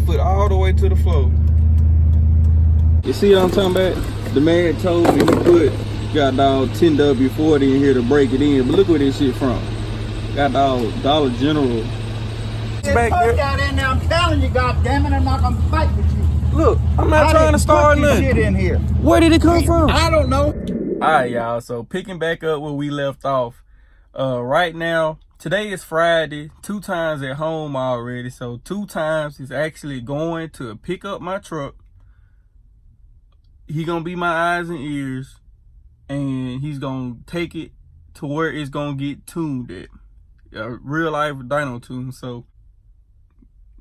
foot all the way to the floor. You see what I'm talking about? The man told me he put got dog 10W40 in here to break it in, but look where this shit from. Got dog Dollar General. Back there. Out in there, I'm telling you, goddammit, I'm not gonna fight with you. Look, I'm not trying to start nothing. Shit in here. Where did it come from? I don't know. Alright, y'all. So picking back up where we left off. Right now, today is Friday. 2 times at home already. So 2 times he's actually going to pick up my truck. He gonna be my eyes and ears, and he's gonna take it to where it's gonna get tuned at. Real life dyno tune. So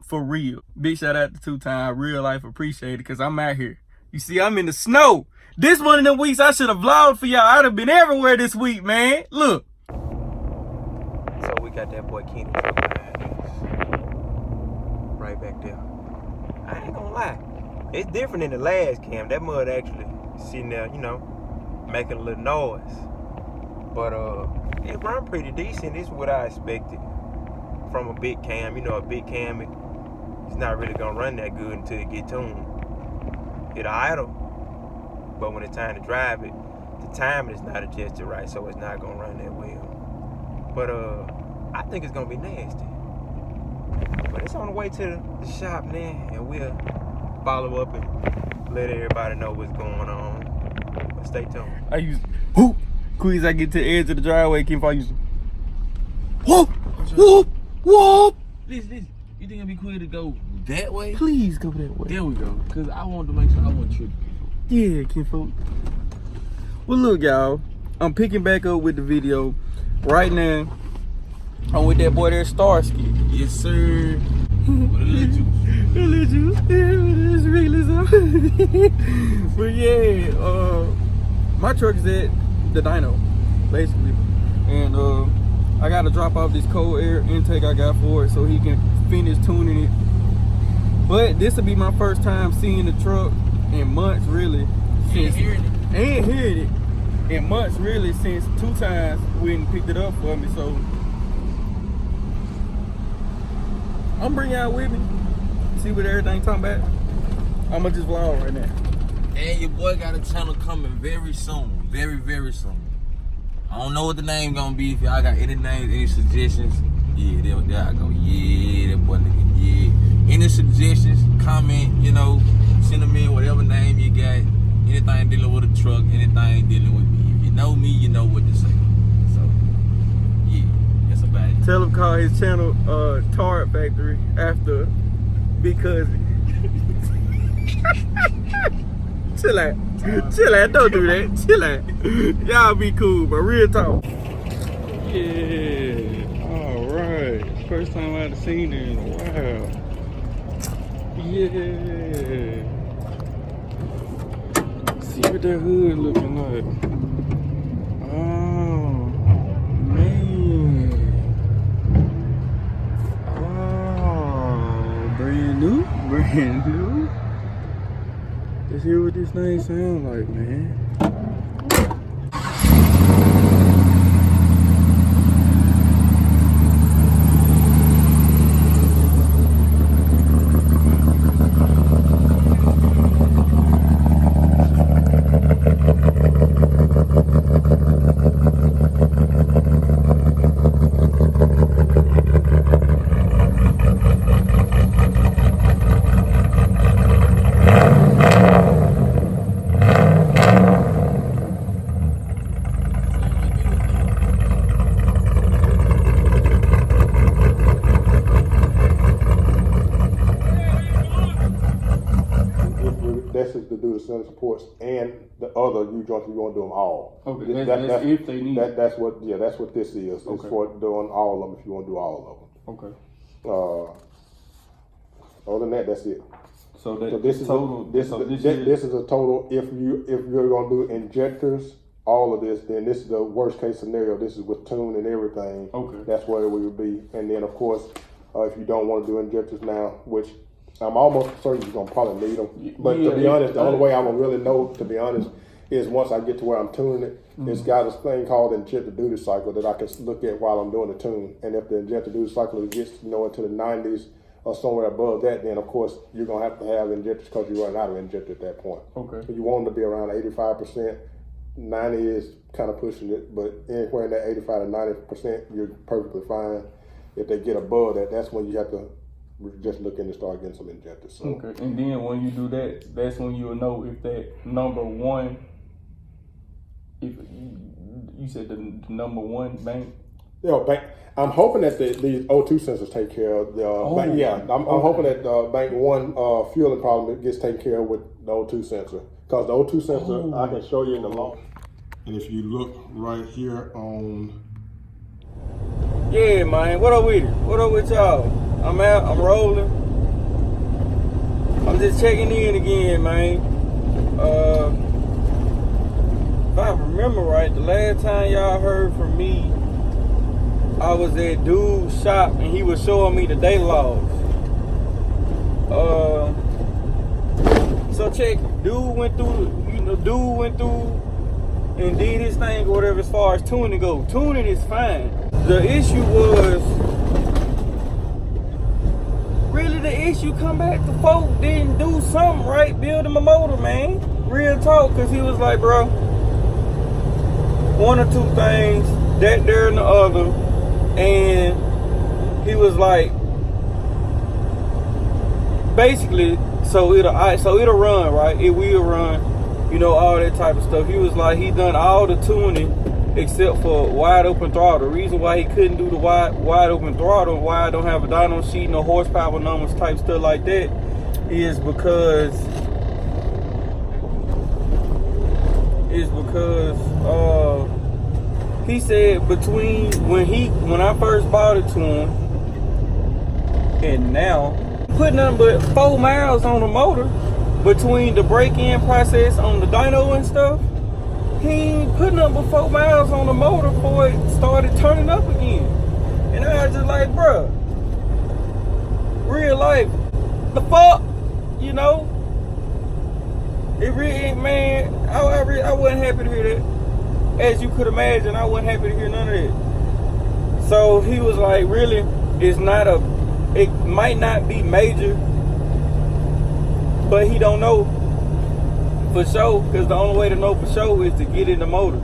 for real, big shout out to 2 times. Real life appreciated, because I'm out here. You see, I'm in the snow. This one of them weeks I should have vlogged for y'all. I'd have been everywhere this week, man. Look. So we got that boy Kenny right back there. I ain't gonna lie, it's different than the last cam. That mud actually sitting there, you know, making a little noise. But it run pretty decent. This is what I expected from a big cam. You know, a big cam, it's not really gonna run that good until it get tuned. It'll idle, but when it's time to drive it, the timing is not adjusted right, so it's not gonna run that well. But I think it's gonna be nasty. But it's on the way to the shop now, and we'll follow up and let everybody know what's going on. But stay tuned. I use whoop. Quick as I get to the edge of the driveway, Kim, I use whoop, whoop, whoop. Listen. You think it'd be quicker to go that way? Please go that way. There we go. Because I want to make sure I want trip. Yeah, Kinfolk. Well, look, y'all. I'm picking back up with the video. Right now, I'm with that boy there, Starsky. Yes, sir. What a little juice. A little juice. Yeah, it's really something. But yeah, my truck is at the dyno, basically. And I got to drop off this cold air intake I got for it so he can finish tuning it. But this will be my first time seeing the truck in months, really. Ain't hearing it in months, really, since 2 times we didn't picked it up for me. So I'm bringing y'all with me. See what everything talking about. I'ma just vlog right now. And your boy got a channel coming very soon. Very, very soon. I don't know what the name gonna be. If y'all got any names, any suggestions, yeah, there I go. Yeah, that boy nigga, yeah. Any suggestions, comment, you know, send them in, whatever name you got. Anything dealing with a truck, anything dealing with me. If you know me, you know what to say. So, yeah, that's about it. Tell him call his channel Tard Factory after Big Cousin. Chill out. Chill out. Don't do that. Chill out. Y'all be cool, but real talk. Yeah. All right. First time I've seen it in a while. Yeah. See what that hood looking like. Oh, man. Oh, brand new. Brand new. Let's hear what this thing sound like, man. That's to do the center supports and the other U joints. We're gonna do them all. Okay, that's if they need. That's what this is. Okay. It's for doing all of them if you want to do all of them. Okay. Other than that, that's it. So this is total. This is a total. If you're gonna do injectors, all of this, then this is the worst case scenario. This is with tune and everything. Okay. That's where we would be. And then of course, if you don't want to do injectors now, which I'm almost certain you're gonna probably need them. But to be honest, the only way I'm gonna really know, to be honest, is once I get to where I'm tuning it. It's got this thing called the injector duty cycle that I can look at while I'm doing the tune. And if the injector duty cycle gets into the 90s, or somewhere above that, then of course you're gonna have to have injectors because you're running out of injector at that point. Okay. So you want them to be around 85%. 90 is kind of pushing it, but anywhere in that 85 to 90%, you're perfectly fine. If they get above that, that's when you have to just look in to start getting some injectors. So. Okay, and then when you do that, that's when you'll know if that number one, if you said the number one bank. Bank. I'm hoping that these O2 sensors take care of the bank. Yeah, I'm hoping that bank one fueling problem gets taken care of with the O2 sensor. Because the O2 sensor, I can show you in the log. And if you look right here on. Yeah, man. What up with it? What up with y'all? I'm out. I'm rolling. I'm just checking in again, man. If I remember right, the last time y'all heard from me, I was at dude's shop and he was showing me the day logs. So check, dude went through and did his thing or whatever as far as tuning go. Tuning is fine. The issue was, really the issue come back to folk didn't do something right building my motor, man. Real talk, cause he was like, bro, one or two things, that, there, and the other. And he was like, basically, so it'll run, right? It will run, you know, all that type of stuff. He was like, he done all the tuning except for wide open throttle. The reason why he couldn't do the wide open throttle, why I don't have a dyno sheet, no horsepower numbers type stuff like that, is because he said between when I first bought it to him and now, put nothing but 4 miles on the motor between the break-in process on the dyno and stuff. He ain't put nothing but 4 miles on the motor before it started turning up again. And I was just like, bruh, real life, the fuck, you know? It really, man, I wasn't happy to hear that. As you could imagine, I wasn't happy to hear none of that. So he was like, really, it might not be major, but he don't know for sure, because the only way to know for sure is to get in the motor.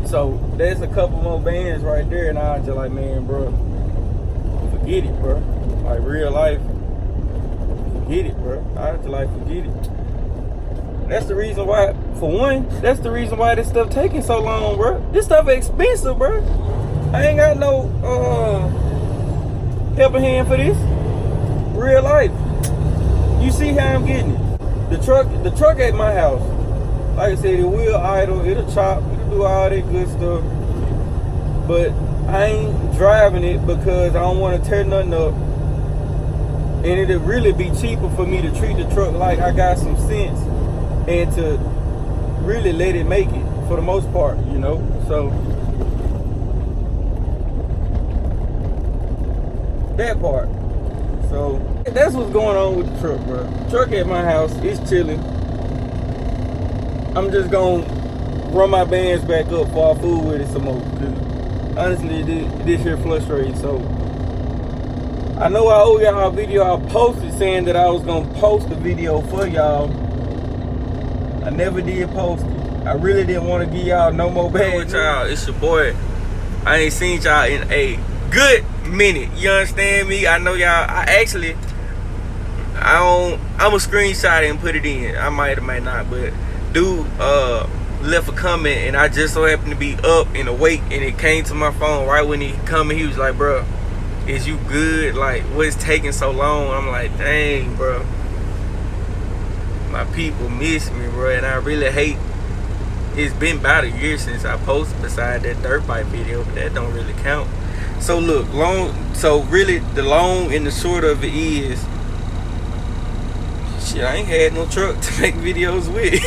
So there's a couple more bands right there, and I was just like, man, bro, forget it, bro. Like real life, forget it, bro. I was just like, forget it. That's the reason why, for one, that's the reason why this stuff taking so long, bro. This stuff expensive, bro. I ain't got no helping hand for this. Real life. You see how I'm getting it. The truck at my house, like I said, it will idle, it'll chop, it'll do all that good stuff. But I ain't driving it because I don't want to tear nothing up. And it'll really be cheaper for me to treat the truck like I got some sense and to really let it make it for the most part, you know? So that part. So that's what's going on with the truck, bro. Truck at my house is chilling. I'm just gonna run my bands back up before I fool with it some more. Honestly, this here frustrating. So I know I owe y'all a video I posted saying that I was gonna post a video for y'all. I never did post it. I really didn't want to give y'all no more bad with y'all. It's your boy. I ain't seen y'all in a good minute. You understand me? I know y'all. I'm a screenshot it and put it in. I might or might not, but dude left a comment and I just so happened to be up and awake and it came to my phone right when he coming. He was like, bro, is you good? Like, what's taking so long? I'm like, dang, bro. My people miss me, bro, and I really hate. It's been about a year since I posted beside that dirt bike video, but that don't really count. So look, really the long and the short of it is, shit, I ain't had no truck to make videos with.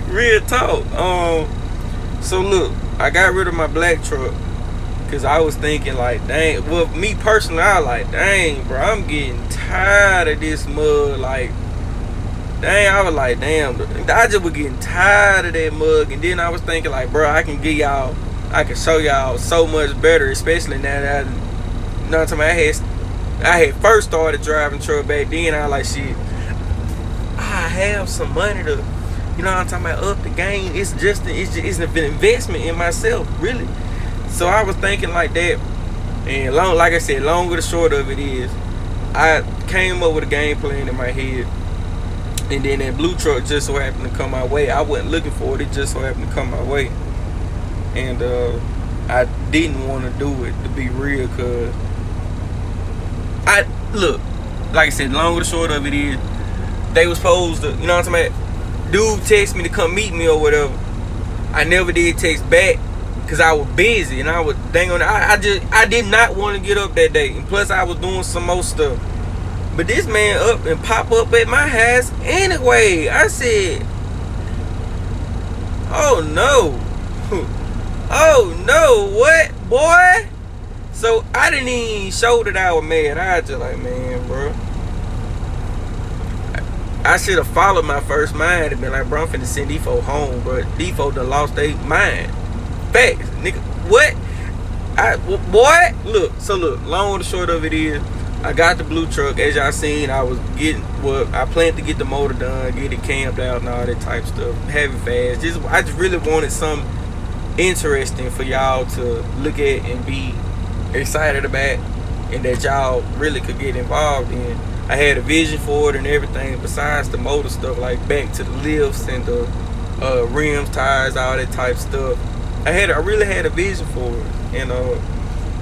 Real talk. So look, I got rid of my black truck because I was thinking like, dang, well, me personally, I was like, dang, bro, I'm getting tired of this mud. Like, dang, I was like, damn, I just was getting tired of that mug. And then I was thinking like, bro, I can show y'all so much better, especially now You know what I'm talking about? I had first started driving truck back then. I was like, shit, I have some money to, you know what I'm talking about, up the game. It's an investment in myself, really. So I was thinking like that. And like I said, long or the short of it is, I came up with a game plan in my head. And then that blue truck just so happened to come my way. I wasn't looking for it. It just so happened to come my way. And I didn't want to do it, to be real, because look, like I said, long or the short of it is, they was supposed to, you know what I'm talking about? Dude text me to come meet me or whatever. I never did text back because I was busy, and I was dang on. I did not want to get up that day, and plus I was doing some more stuff. But this man up and pop up at my house anyway. I said, oh no. Oh no, what, boy? So I didn't even show that I was mad. I was just like, man, bro, I should have followed my first mind and been like, bro, I'm finna send these folk home, bro. These folk done lost their mind. Facts, nigga. What? Boy, look, long and the short of it is, I got the blue truck. As y'all seen, I planned to get the motor done, get it camped out and all that type stuff. Have it fast. I just really wanted something interesting for y'all to look at and be excited about, and that y'all really could get involved in. I had a vision for it and everything besides the motor stuff, like back to the lifts and the rims, tires, all that type stuff. I really had a vision for it, and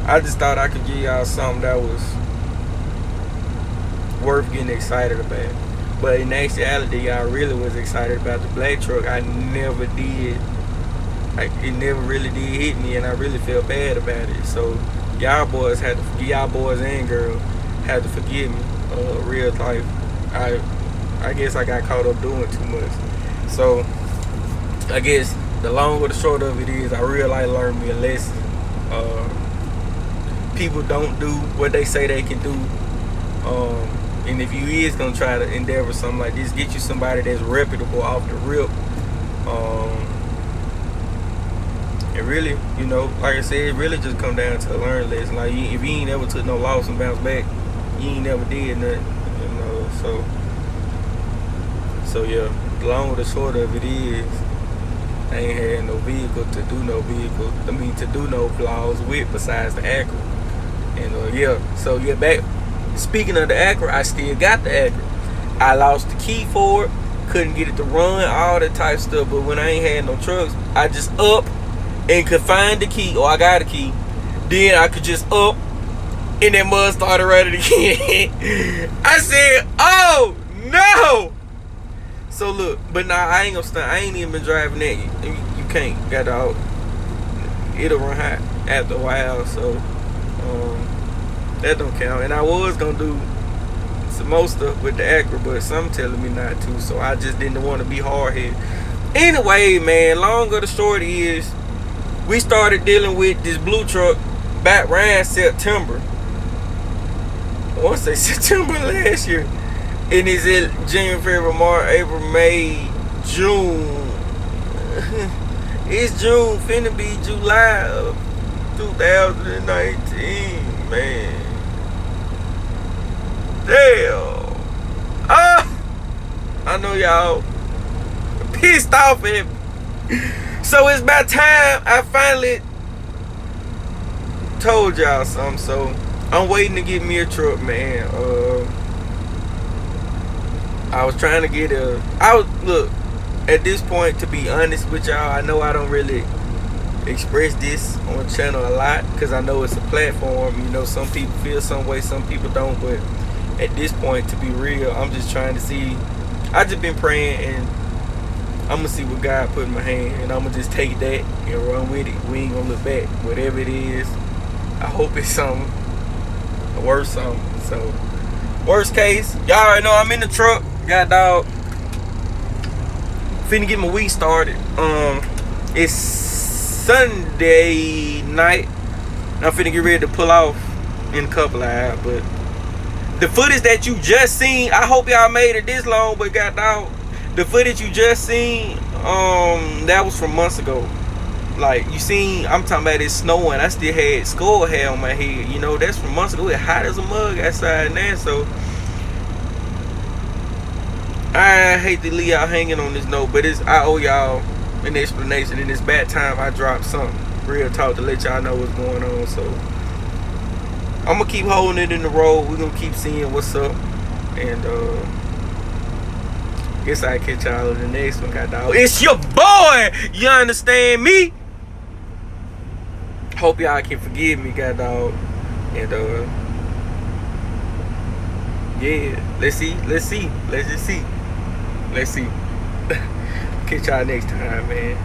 I just thought I could give y'all something that was worth getting excited about. But in actuality, I really was excited about the black truck. I never did. It never really did hit me, and I really felt bad about it. So y'all boys and girls had to forgive me. Real life, I guess I got caught up doing too much. So I guess the long or the short of it is, I realized learned me a lesson. People don't do what they say they can do. And if you is gonna try to endeavor something like this, get you somebody that's reputable off the rip. And really, you know, like I said, it really just come down to a learning lesson. Like, if you ain't ever took no loss and bounce back, you ain't never did nothing, you know. So yeah, the long or the short of it is, I ain't had no vehicle to do no vlogs with besides the Acura. And back, speaking of the Acura, I still got the Acura. I lost the key for it, couldn't get it to run, all that type stuff. But when I ain't had no trucks, I just up and could find the key, or I got a key. Then I could just up, and that mud started running again. I said, oh no! So look, but nah, I ain't gonna stop. I ain't even been driving that. You can't. Got out. It'll run hot after a while, so that don't count. And I was gonna do some more stuff with the Acura, but some telling me not to, so I just didn't want to be hard-headed. Anyway, man, long or the short is, we started dealing with this blue truck back around September. I want to say September last year. And it's in January, February, March, April, May, June. It's June, finna be July of 2019, man. Damn. I know y'all pissed off at me. So it's about time I finally told y'all something. So I'm waiting to get me a truck, man. I was trying to get look, at this point, to be honest with y'all, I know I don't really express this on the channel a lot, because I know it's a platform. You know, some people feel some way, some people don't. But at this point, to be real, I'm just trying to see. I just been praying, and I'm gonna see what God put in my hand, and I'm gonna just take that and run with it. We ain't gonna look back. Whatever it is, I hope it's something, a worse something. So, worst case, y'all already know I'm in the truck. Got dog. Finna get my week started. It's Sunday night. I'm finna get ready to pull off in a couple of hours. But the footage that you just seen, I hope y'all made it this long. But got dog, the footage you just seen, that was from months ago. Like, you seen, I'm talking about it snowing. I still had skull hair on my head. You know, that's from months ago. It's hot as a mug outside now, so I hate to leave y'all hanging on this note, but I owe y'all an explanation, and it's bad time I dropped something real talk to let y'all know what's going on. So I'm gonna keep holding it in the road. We're gonna keep seeing what's up, and guess I catch y'all in the next one. God dog, it's your boy. You understand me? Hope y'all can forgive me, God dog. And yeah, let's just see. Catch y'all next time, man.